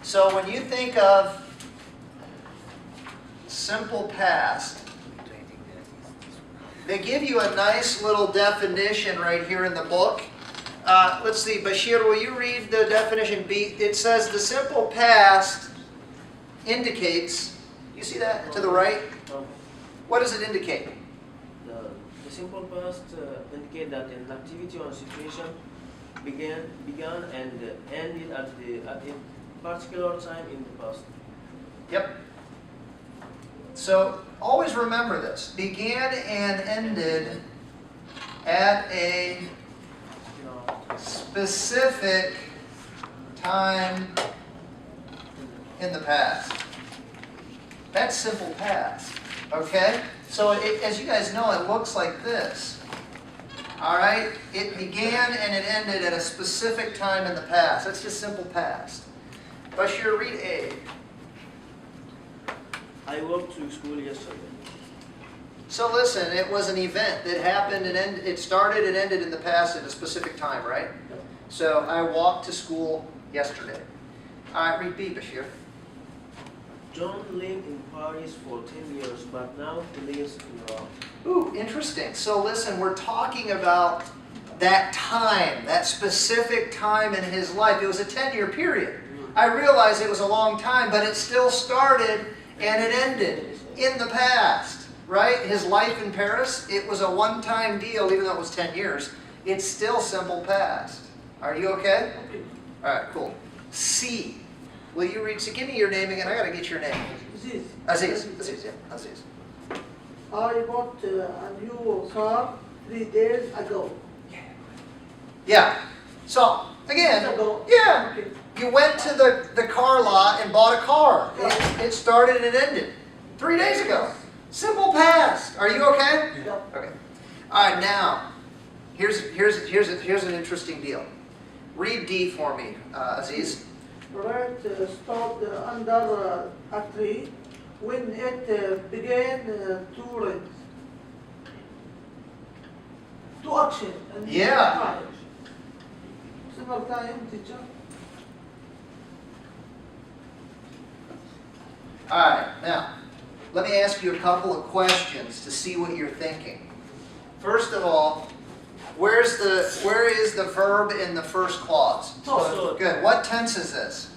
So when you think of simple past, they give you a nice little definition right here in the book. Let's see, Bashir, will you read the definition? It says the simple past indicates, you see that to the right? What does it indicate? The simple past indicate that an activity or situation began and ended at a particular time in the past. Yep. So always remember this. Began and ended at a specific time in the past. That's simple past. Okay? So as you guys know, it looks like this. All right? It began and it ended at a specific time in the past. That's just simple past. Bashir, read A. I walked to school yesterday. So listen, it was an event that happened and it started and ended in the past at a specific time, right? Yep. So I walked to school yesterday. All right, read B, Bashir. John lived in Paris for 10 years, but now he lives in Rome. Ooh, interesting. So listen, we're talking about that time, that specific time in his life. It was a 10-year period. I realize it was a long time, but it still started and it ended in the past, right? His life in Paris, it was a one-time deal, even though it was 10 years. It's still simple past. Are you okay? Okay. All right, cool. C. Will you read? So give me your name again. I got to get your name. Aziz. Aziz, yeah. Aziz. I bought a new car 3 days ago. Yeah. So, again, Ago. yeah. Okay. You went to the car lot and bought a car. It started and ended 3 days ago. Simple past. Are you okay? Yeah. Okay. All right, now, here's an interesting deal. Read D for me, Aziz. Right, stopped under a tree when it began to rain. To action. And Yeah. Summertime, teacher. All right, now, let me ask you a couple of questions to see what you're thinking. First of all, where is the verb in the first clause? So, Good. What tense is this?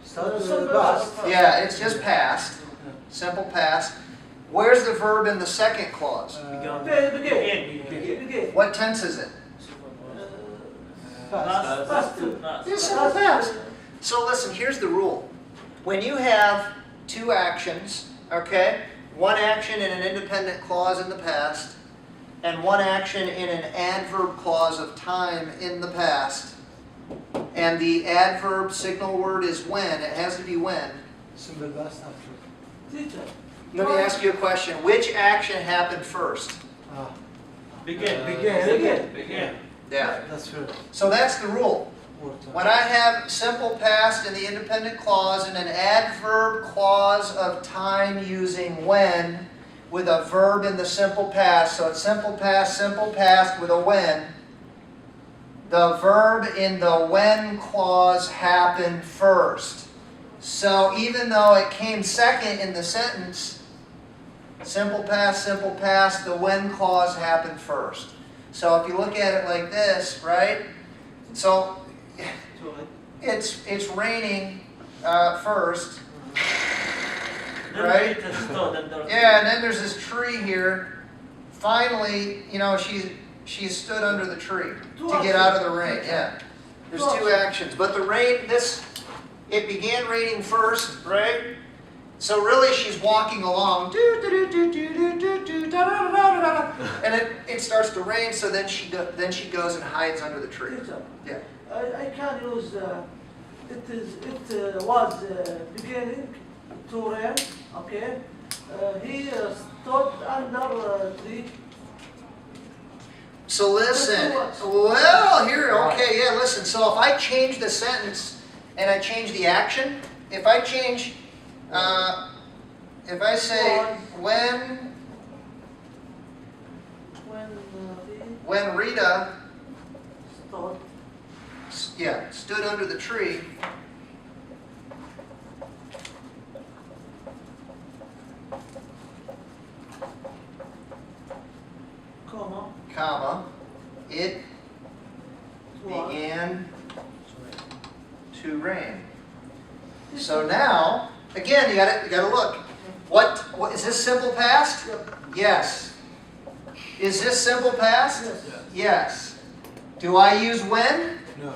Simple past. Yeah, it's just past. Simple past. Where's the verb in the second clause? Begin. What tense is it? Past. It's simple past. So listen, here's the rule. When you have two actions, okay, one action in an independent clause in the past, and one action in an adverb clause of time in the past, and the adverb signal word is when, it has to be when. Simple past after. Teacher. Let me ask you a question. Which action happened first? Begin. Yeah. That's fair. So that's the rule. What time? When I have simple past in the independent clause and an adverb clause of time using when with a verb in the simple past, so it's simple past with a when, the verb in the when clause happened first. So even though it came second in the sentence, simple past, the when clause happened first. So if you look at it like this, right? So it's raining first, right? Yeah, and then there's this tree here. Finally, you know, she stood under the tree to get out of the rain. Yeah, there's two actions, but the rain, it began raining first, right? So really, she's walking along, and it starts to rain. So then she goes and hides under the tree. Teacher. Yeah. I can use it was beginning to rain. Okay. He stood under the. So listen. Well, here, okay, yeah. Listen. So if I change the sentence and I change the action, if I change, if I say when Rita. Stood. Yeah, stood under the tree. comma, it began to rain. So now, again, you gotta look. What is this simple past? Yes. Is this simple past? Yes. Do I use when? No.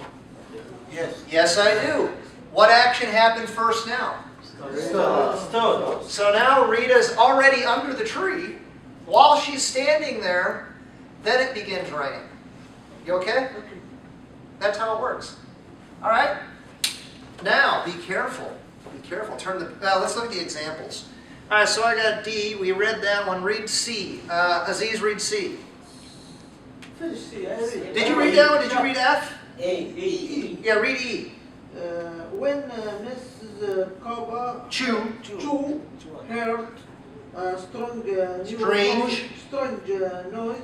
Yes. Yes, I do. What action happened first now? Stood. So now Rita's already under the tree. While she's standing there, then it begins raining. You okay? That's how it works. All right? Now, be careful. Be careful. Let's look at the examples. All right, so I got D. We read that one. Read C. Aziz, read C. Finish C, I read. Did you read that one? Did you read F? E. Yeah, read E. When Mrs. Kaba Chew. heard a strong noise,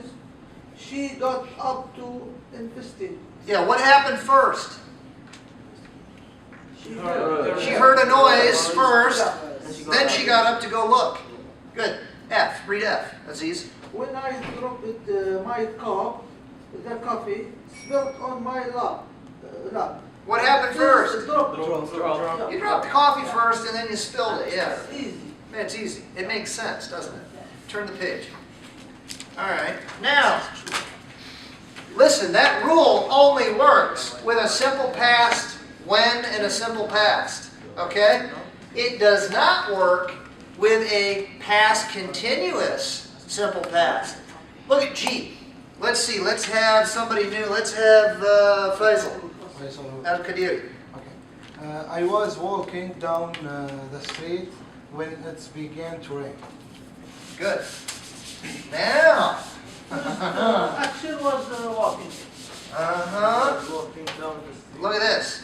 she got up to investigate. Yeah, what happened first? She She heard a noise first, then she got up to go look. Good. F. Read F, Aziz. When I dropped my cup, the coffee spilled on my lap. What happened first? Drop. You dropped the coffee first and then you spilled it. Yeah. It's easy. It's easy. It makes sense, doesn't it? Turn the page. All right. Now, listen, that rule only works with a simple past when and a simple past. Okay? It does not work with a past continuous simple past. Look at G. Let's see. Let's have somebody new. Let's have Faisal. Al-Qadiri. Okay. I was walking down the street when it began to rain. Good. Now. Action was walking. Walking down the street. Look at this.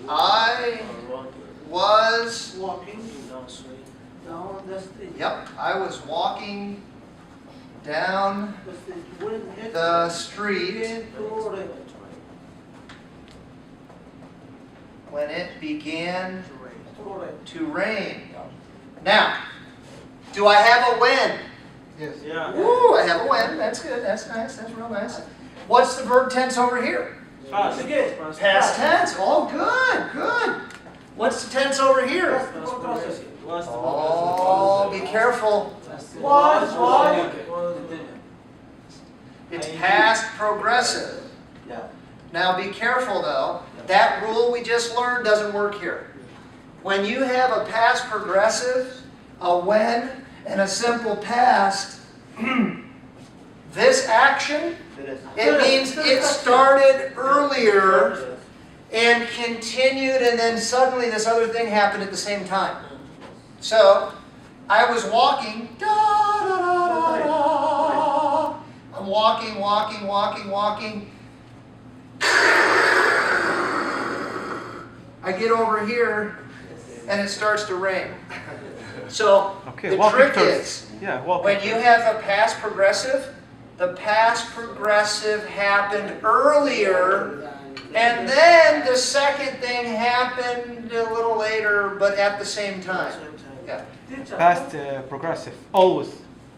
I was. Walking Down the street. down the street. Yep. I was walking down The street. When it the street began to rain. when it began To rain. to rain. Now, do I have a when? Yes. Yeah. Ooh, I have a when. That's good. That's nice. That's real nice. What's the verb tense over here? Past. Again. Past tense. Oh, good. Good. What's the tense over here? Past progressive. What's the Oh, be careful. Was. It's past progressive. Yeah. Now be careful though. That rule we just learned doesn't work here. When you have a past progressive, a when, and a simple past, this action, it means it started earlier and continued, and then suddenly this other thing happened at the same time. So, I was walking, da, da, da, da, da. I'm walking. I get over here, and it starts to rain. So, the trick is, when you have a past progressive, the past progressive happened earlier, and then the second thing happened a little later, but at the same time. Yeah. Past progressive, always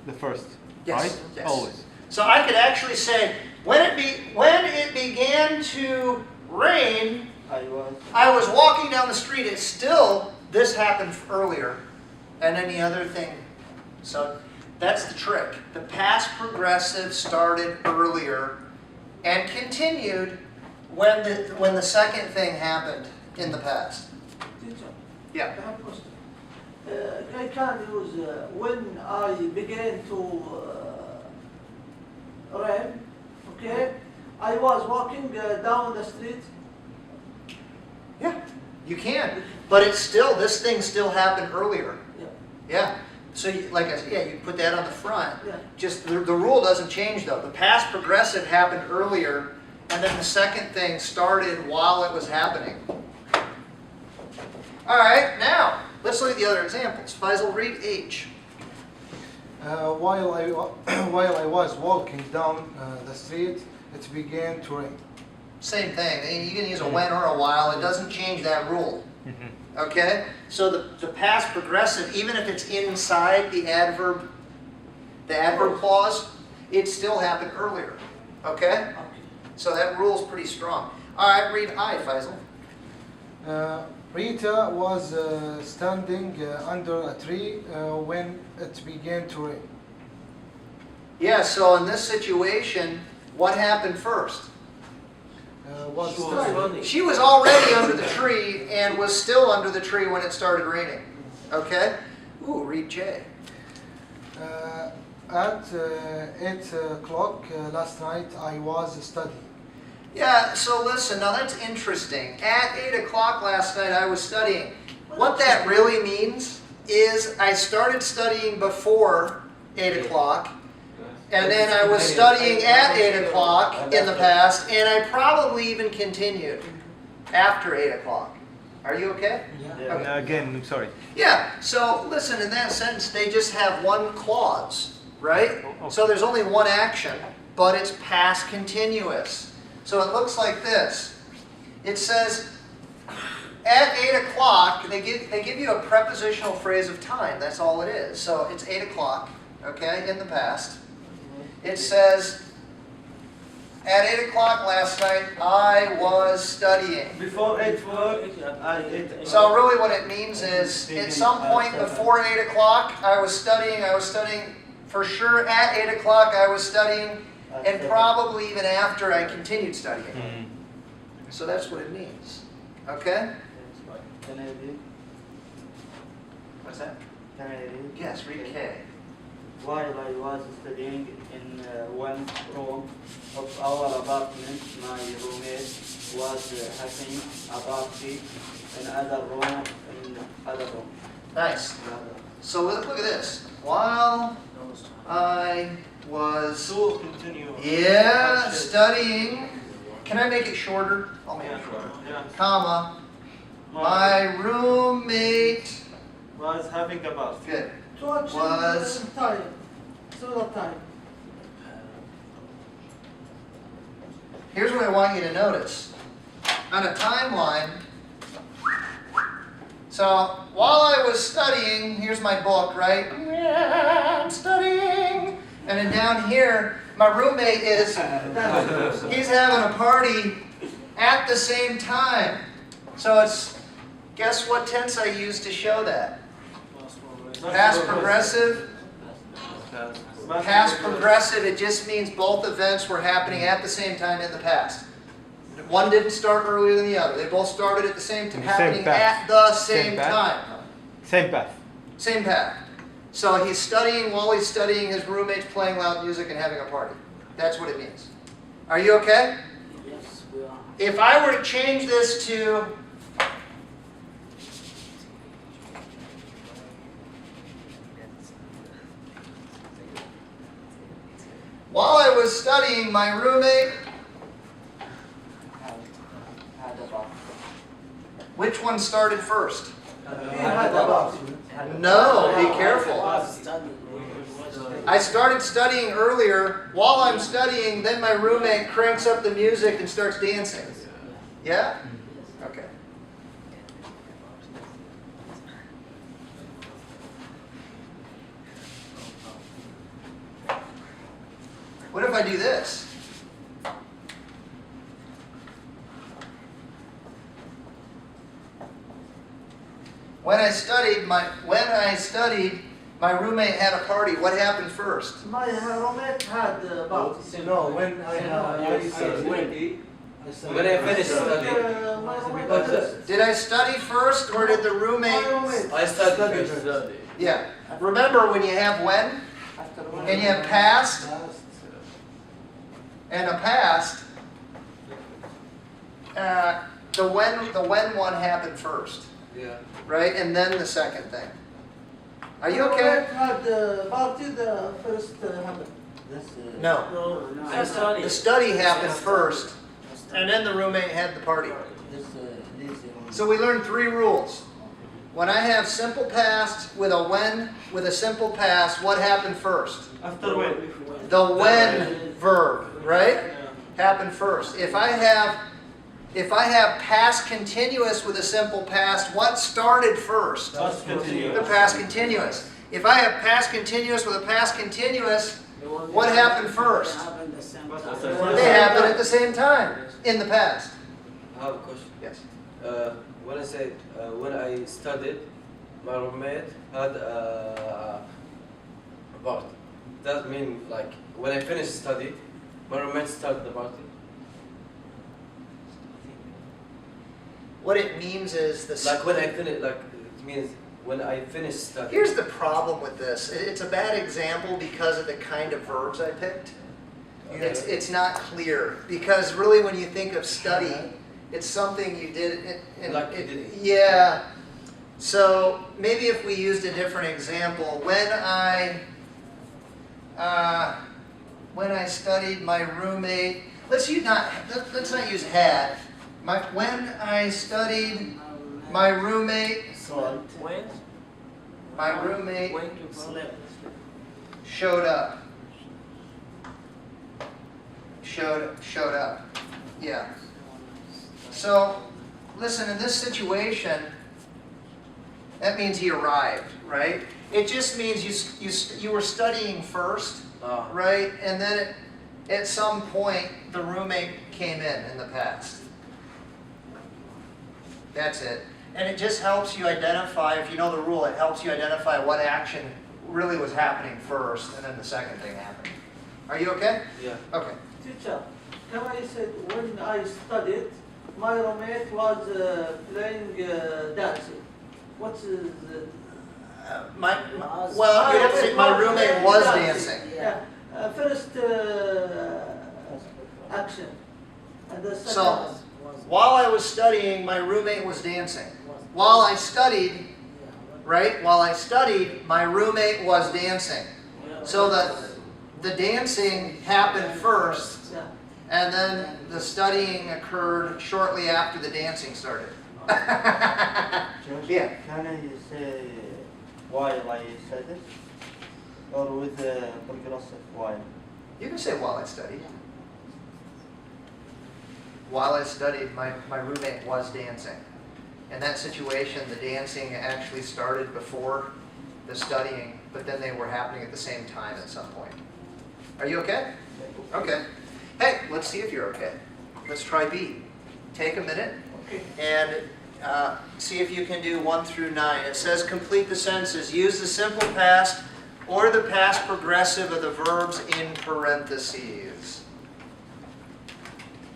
the first, Yes, right? yes. Always. So I could actually say, when it began to rain, I was walking down the street. It's still, this happened earlier, and any other thing. So that's the trick. The past progressive started earlier and continued when the second thing happened in the past. Teacher, Yeah. I have a question. I can use when I began to rain, okay? I was walking down the street. Yeah, you can. But it's still, this thing still happened earlier. Yeah. Yeah. So, like I said, yeah, you put that on the front. Yeah. Just the rule doesn't change though. The past progressive happened earlier, and then the second thing started while it was happening. All right, now let's look at the other examples. Faisal, read H. While I was walking down the street, it began to rain. Same thing. You can use a when or a while. It doesn't change that rule. Okay? So the past progressive, even if it's inside the adverb clause, it still happened earlier. Okay? So that rule is pretty strong. All right, read I, Faisal. Rita was standing under a tree when it began to rain. Yeah, so in this situation, what happened first? Was She was standing. running. She was already under the tree and was still under the tree when it started raining. Okay? Ooh, read J. At 8 o'clock last night, I was studying. Yeah, so listen, now that's interesting. At 8 o'clock last night, I was studying. What that really means is I started studying before 8 o'clock, and then I was studying at 8 o'clock in the past, and I probably even continued after 8 o'clock. Are you okay? Okay. Again, I'm sorry. Yeah, so listen, in that sentence, they just have one clause, right? So there's only one action, but it's past continuous. So it looks like this. It says, at 8 o'clock, they give you a prepositional phrase of time. That's all it is. So it's 8 o'clock, okay, in the past. It says, at 8 o'clock last night, I was studying. Before 8 o'clock, I did. So really what it means is, at some point before 8 o'clock, I was studying for sure at 8 o'clock I was studying, and probably even after I continued studying. So that's what it means. Okay? Can I read? What's that? Can I read? Yes, read K. While I was studying in one room of our apartment, my roommate was having a party in another room, Nice. So look at this. While I was So continue. studying, can I make it shorter? I'll make it shorter. Yeah. Comma, my roommate, Was having a party. good, To action Was- time. Similar time. here's what I want you to notice. On a timeline, so while I was studying, here's my book, right? Yeah, I'm studying. And then down here, my roommate is, he's having a party at the same time. So it's, guess what tense I used to show that? Past progressive. Past progressive, it just means both events were happening at the same time in the past. One didn't start earlier than the other. They both started at the same time, In the same happening path. at the same Same path. time. Same path. Same path. So he's studying, while he's studying, his roommate's playing loud music and having a party. That's what it means. Are you okay? Yes, we are. If I were to change this to while I was studying, my roommate, Had a party. which one started first? He had a party. No, be careful. Was studying. I started studying earlier. While I'm studying, then my roommate cranks up the music and starts dancing. Yeah? Okay. What if I do this? When I studied, my roommate had a party. What happened first? My roommate had a party. No, when I When I finished studying, My roommate Did I study first, or did the My roommate? roommate. I studied first. Yeah. Remember when you have when and you have past and a past, the when one happened first, Yeah. right? And then the second thing. Are you My okay? roommate had the party the first happened. No. No, I studied. The study happened first, and then the roommate had the party. So we learned 3 rules. When I have simple past with a when, with a simple past, what happened first? After when? The when verb, right? Happened first. If I have past continuous with a simple past, what started first? Past continuous. The past continuous. If I have past continuous with a past continuous, What happened first? They They happened at the same time in the past. I have a question. Yes. When I said when I studied, my roommate had a party. That means like when I finished study, my roommate started the party. What it means is Like when I finish, like it means when I finished study. Here's the problem with this. It's a bad example because of the kind of verbs I picked. It's not clear because really when you think of study, it's something you did. Like you did. Yeah. So maybe if we used a different example, when I studied, my roommate. Let's not use had. When I studied, my roommate. When? My roommate When to slept. showed up. Showed up. Yeah. So, listen, in this situation, that means he arrived, right? It just means you were studying first, right? And then at some point, the roommate came in the past. That's it. And it just helps you identify, if you know the rule, it helps you identify what action really was happening first, and then the second thing happened. Are you okay? Yeah. Okay. Teacher, can I say when I studied, my roommate was playing dancing. What's Well, you have to say my roommate was dancing. Yeah. First action. And the second. So, while I was studying, my roommate was dancing. While I studied, right? While I studied, my roommate was dancing. So the dancing happened first, Yeah. and then the studying occurred shortly after the dancing started. Yeah. Can I say while I said it? Or with the progressive while? You can say while I studied. While I studied, my roommate was dancing. In that situation, the dancing actually started before the studying, but then they were happening at the same time at some point. Are you okay? Okay. Hey, let's see if you're okay. Let's try B. Take a minute and see if you can do 1 through 9. It says complete the sentences. Use the simple past or the past progressive of the verbs in parentheses.